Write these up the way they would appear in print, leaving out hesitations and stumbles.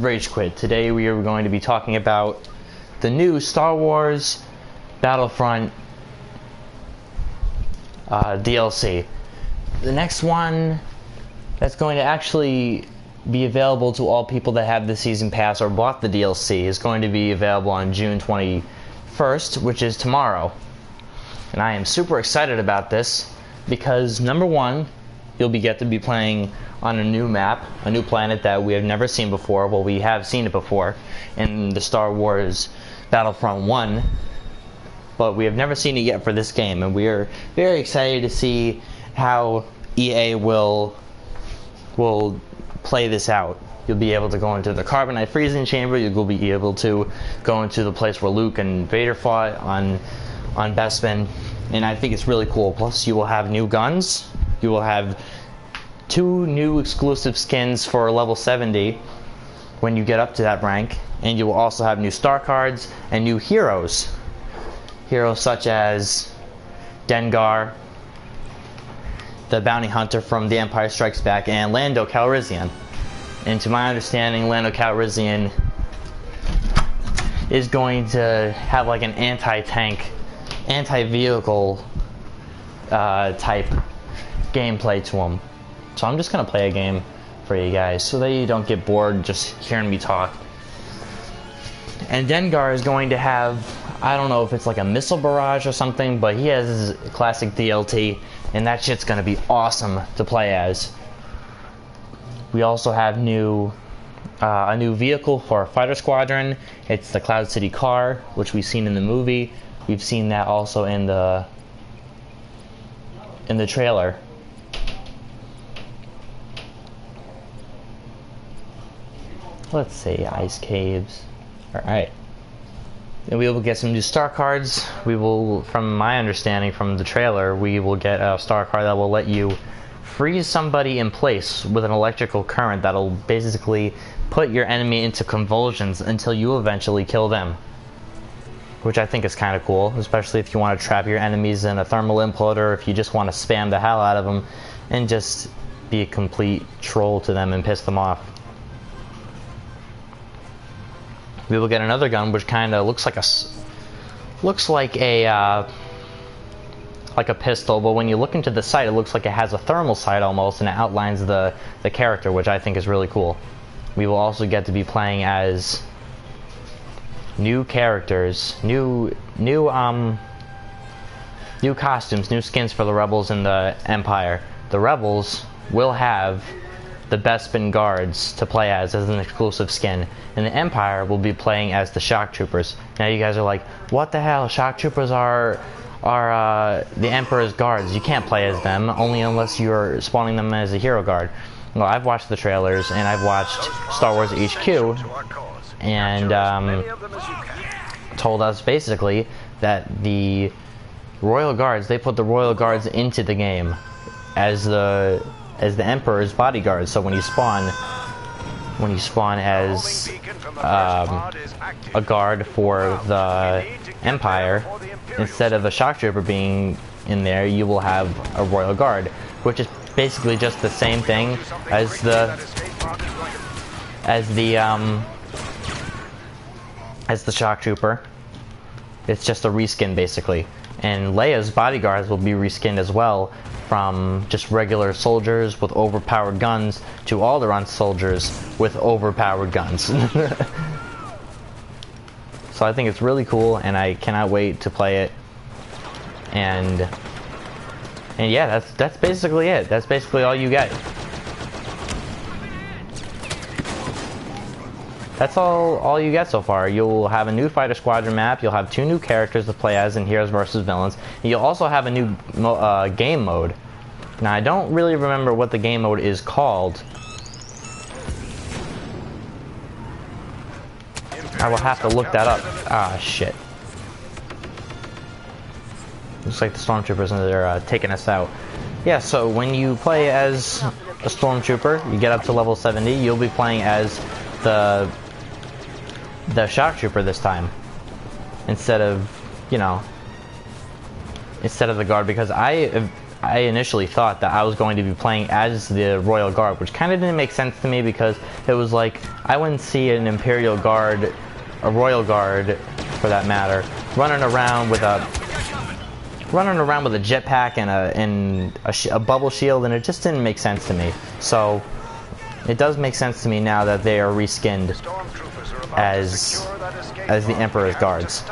Rage Quit. Today we are going to be talking about the new Star Wars Battlefront DLC. The next one that's going to actually be available to all people that have the Season Pass or bought the DLC is going to be available on June 21st, which is tomorrow. And I am super excited about this because, number one, you'll get to be playing on a new map, a new planet that we have never seen before. Well, we have seen it before in the Star Wars Battlefront 1, but we have never seen it yet for this game, and we are very excited to see how EA will play this out. You'll be able to go into the carbonite freezing chamber. You'll be able to go into the place where Luke and Vader fought on BESPIN, and I think it's really cool. Plus, you will have new guns. You will have 2 new exclusive skins for level 70 when you get up to that rank, and you will also have new star cards and new heroes. Heroes such as Dengar, the bounty hunter from The Empire Strikes Back, and Lando Calrissian. And to my understanding, Lando Calrissian is going to have like an anti-tank, anti-vehicle type gameplay to him. So I'm just going to play a game for you guys so that you don't get bored just hearing me talk. And Dengar is going to have, I don't know if it's like a missile barrage or something, but he has his classic DLT, and that shit's going to be awesome to play as. We also have a new vehicle for our fighter squadron. It's the Cloud City car, which we've seen in the movie. We've seen that also in the trailer. Let's see, ice caves. Alright. And we will get some new star cards. We will, from my understanding from the trailer, we will get a star card that will let you freeze somebody in place with an electrical current that'll basically put your enemy into convulsions until you eventually kill them. Which I think is kind of cool, especially if you want to trap your enemies in a thermal imploder, if you just want to spam the hell out of them and just be a complete troll to them and piss them off. We will get another gun which kind of looks like a pistol, but when you look into the sight, it looks like it has a thermal sight almost, and it outlines the character, which I think is really cool. We will also get to be playing as new characters, new costumes, new skins for the Rebels and the Empire. The Rebels will have the BESPIN guards to play as an exclusive skin, and the Empire will be playing as the Shock Troopers. Now you guys are like, what the hell? Shock Troopers are the Emperor's guards. You can't play as them, only unless you're spawning them as a hero guard. Well, I've watched the trailers, and I've watched Star Wars HQ, and told us basically that the Royal Guards, they put the Royal Guards into the game as the Emperor's bodyguards. So when you spawn as a guard for the Empire, instead of a shock trooper being in there, you will have a Royal Guard, which is basically just the same thing as the shock trooper. It's just a reskin basically, and Leia's bodyguards will be reskinned as well, from just regular soldiers with overpowered guns to Alderaan soldiers with overpowered guns. So I think it's really cool, and I cannot wait to play it. And yeah, that's basically it. That's basically all you get. That's all you get so far. You'll have a new fighter squadron map. You'll have 2 new characters to play as in Heroes vs. Villains. And you'll also have a new game mode. Now, I don't really remember what the game mode is called. I will have to look that up. Ah, shit. Looks like the stormtroopers, and they're taking us out. Yeah, so when you play as a stormtrooper, you get up to level 70, you'll be playing as the shock trooper this time, instead of the guard, because I I initially thought that I was going to be playing as the Royal Guard, which kind of didn't make sense to me because it was like, I wouldn't see an Imperial Guard, a Royal Guard, for that matter, running around with a jetpack and a bubble shield, and it just didn't make sense to me. So it does make sense to me now that they are reskinned as the Emperor's guards.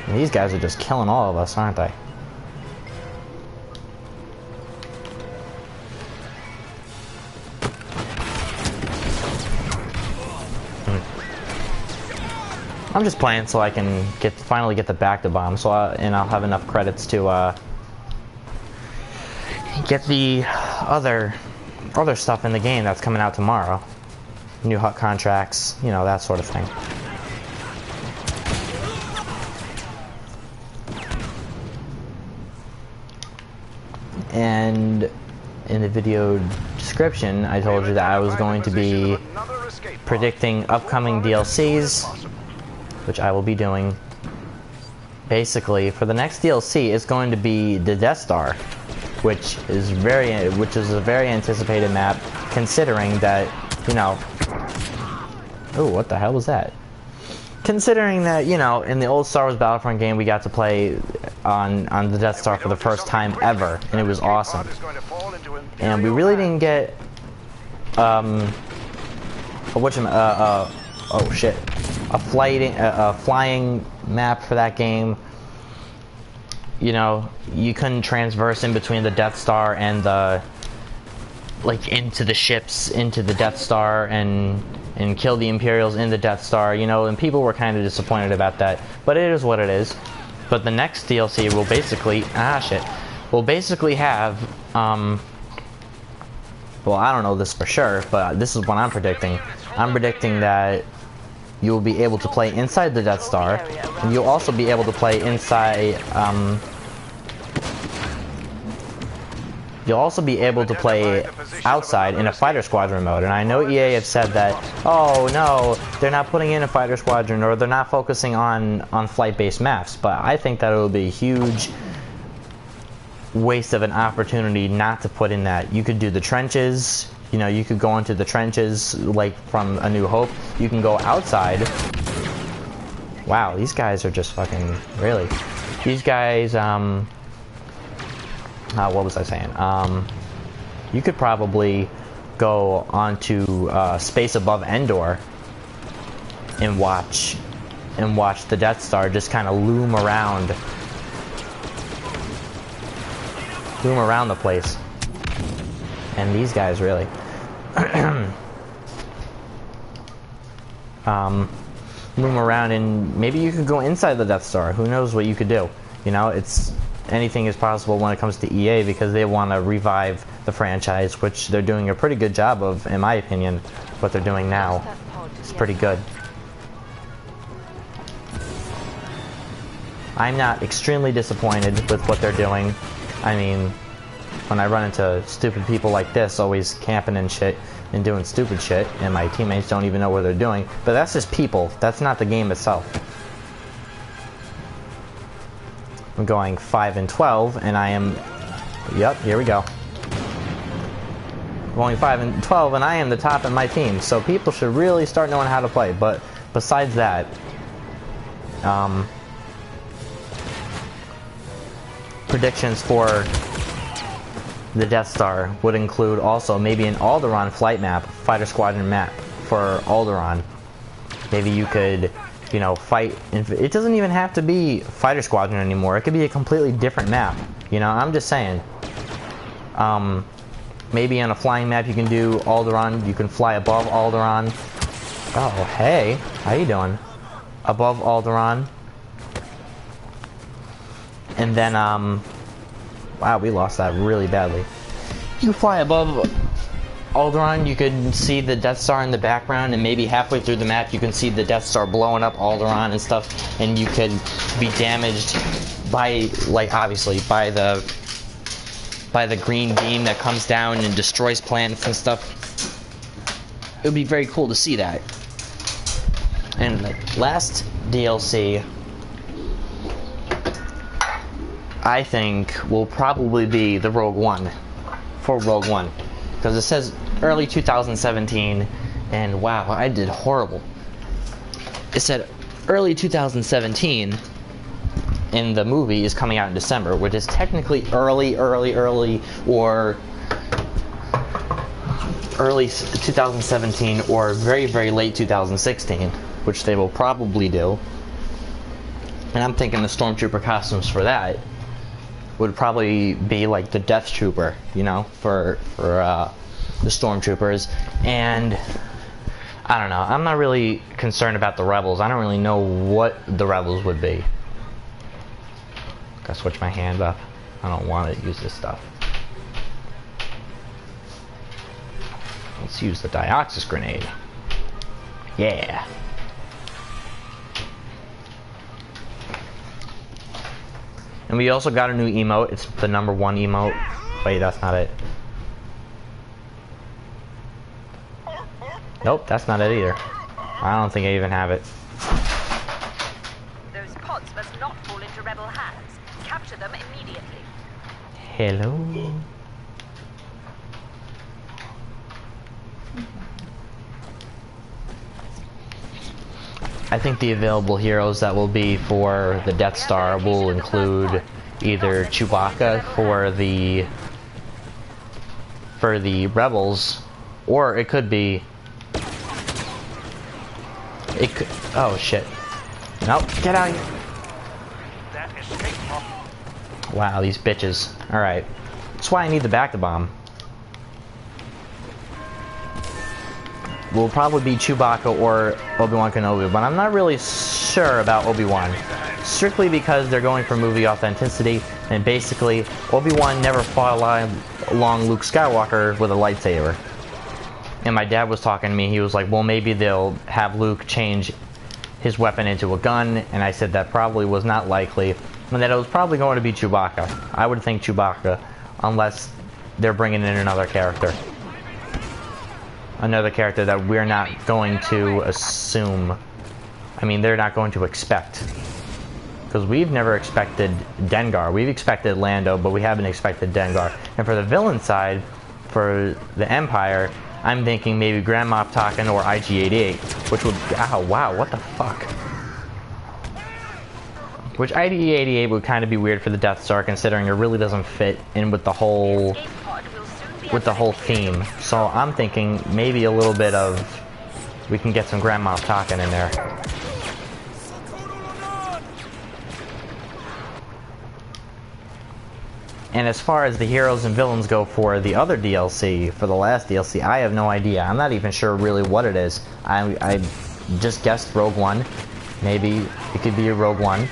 And these guys are just killing all of us, aren't they? I'm just playing so I can finally get the back to bomb, and I'll have enough credits to get the other stuff in the game that's coming out tomorrow. New HUT contracts, you know, that sort of thing. And in the video description, I told you that I was going to be predicting upcoming DLCs, which I will be doing. Basically, for the next DLC, it's going to be the Death Star, which is a very anticipated map, considering that, you know. Oh, what the hell was that? Considering that, you know, in the old Star Wars Battlefront game, we got to play on the Death Star for the first time ever, and it was awesome. And we really didn't get a flying map for that game. You know, you couldn't transverse in between the Death Star and into the ships, into the Death Star, and kill the Imperials in the Death Star, you know, and people were kind of disappointed about that, but it is what it is. But the next DLC will basically, have, well, I don't know this for sure, but this is what I'm predicting. I'm predicting that you'll be able to play inside the Death Star, and you'll also be able to play inside, you'll also be able to play outside in a fighter squadron mode. And I know EA have said that, oh no, they're not putting in a fighter squadron, or they're not focusing on flight-based maps, but I think that it will be a huge waste of an opportunity not to put in that. You could do the trenches, you know, you could go into the trenches like from A New Hope. You can go outside. Wow, these guys are just fucking, really. These guys, what was I saying? You could probably go onto space above Endor and watch the Death Star just kind of loom around the place. And these guys really loom around, and maybe you could go inside the Death Star. Who knows what you could do? You know, anything is possible when it comes to EA, because they want to revive the franchise, which they're doing a pretty good job of, in my opinion. What they're doing now is pretty good. I'm not extremely disappointed with what they're doing. I mean, when I run into stupid people like this, always camping and shit, and doing stupid shit, and my teammates don't even know what they're doing, but that's just people. That's not the game itself. I'm going 5-12, and I am, yep, here we go. I'm going 5-12, and I am the top in my team, so people should really start knowing how to play. But besides that, predictions for the Death Star would include also maybe an Alderaan flight map, fighter squadron map for Alderaan. Maybe you could, you know, fight. It doesn't even have to be fighter squadron anymore. It could be a completely different map. You know, I'm just saying. Maybe on a flying map you can do Alderaan. You can fly above Alderaan. Oh, hey, how you doing? Above Alderaan. And then, wow, we lost that really badly. You fly above Alderaan, you could see the Death Star in the background, and maybe halfway through the map you can see the Death Star blowing up Alderaan and stuff, and you could be damaged by, like, obviously, by the green beam that comes down and destroys planets and stuff. It would be very cool to see that. And the last DLC, I think will probably be the Rogue One, for Rogue One, because it says early 2017, and wow, I did horrible. It said early 2017, and the movie is coming out in December, which is technically early, or early 2017, or very, very late 2016, which they will probably do. And I'm thinking the Stormtrooper costumes for that would probably be like the Death Trooper, you know, for the Stormtroopers. And I don't know, I'm not really concerned about the Rebels. I don't really know what the Rebels would be. Gotta switch my hand up. I don't want to use this stuff. Let's use the Dioxis grenade. Yeah. And we also got a new emote. It's the #1 emote. Wait, that's not it. Nope, that's not it either. I don't think I even have it. Those pods must not fall into rebel hands. Capture them immediately. Hello. I think the available heroes that will be for the Death Star will include either Chewbacca for the Rebels, or it could be oh shit. Nope, get out of here. Wow, these bitches. Alright. That's why I need the back-to-bomb. Will probably be Chewbacca or Obi-Wan Kenobi, but I'm not really sure about Obi-Wan. Strictly because they're going for movie authenticity, and basically, Obi-Wan never fought along Luke Skywalker with a lightsaber. And my dad was talking to me, he was like, well, maybe they'll have Luke change his weapon into a gun, and I said that probably was not likely, and that it was probably going to be Chewbacca. I would think Chewbacca, unless they're bringing in another character. Another character that we're not going to assume. I mean, they're not going to expect. Because we've never expected Dengar. We've expected Lando, but we haven't expected Dengar. And for the villain side, for the Empire, I'm thinking maybe Grand Moff Tarkin or IG-88, which would... Oh, wow, what the fuck? Which IG-88 would kind of be weird for the Death Star, considering it really doesn't fit in with the whole theme. So I'm thinking maybe a little bit of... We can get some Grand Moff Tarkin in there. And as far as the heroes and villains go for the other DLC, for the last DLC, I have no idea. I'm not even sure really what it is. I just guessed Rogue One. Maybe it could be a Rogue One.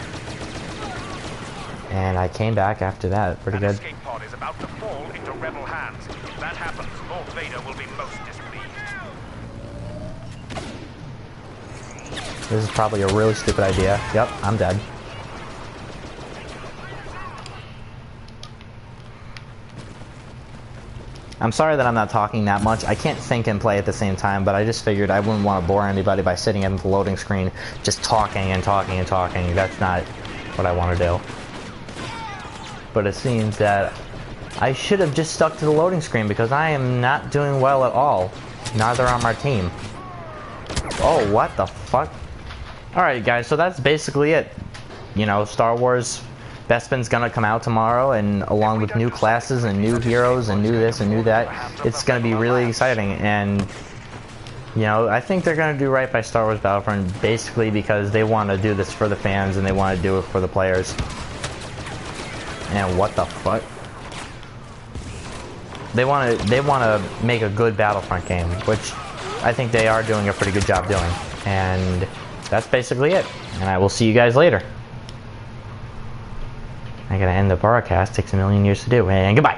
And I came back after that. Pretty good. Escape pod is about to fall into rebel hands. If that happens, Lord Vader will be most displeased. This is probably a really stupid idea. Yep, I'm dead. I'm sorry that I'm not talking that much. I can't think and play at the same time, but I just figured I wouldn't want to bore anybody by sitting at the loading screen just talking and talking and talking. That's not what I want to do. But it seems that I should have just stuck to the loading screen because I am not doing well at all. Neither on my team. Oh, what the fuck? Alright guys, so that's basically it. You know, Star Wars Bespin's gonna come out tomorrow, and along with new classes and new heroes and new this and new that, it's gonna be really exciting. And you know, I think they're gonna do right by Star Wars Battlefront, basically because they want to do this for the fans and they want to do it for the players. And what the fuck? They want to make a good Battlefront game, which I think they are doing a pretty good job doing. And that's basically it. And I will see you guys later. I gotta end the broadcast. Takes a million years to do. And goodbye.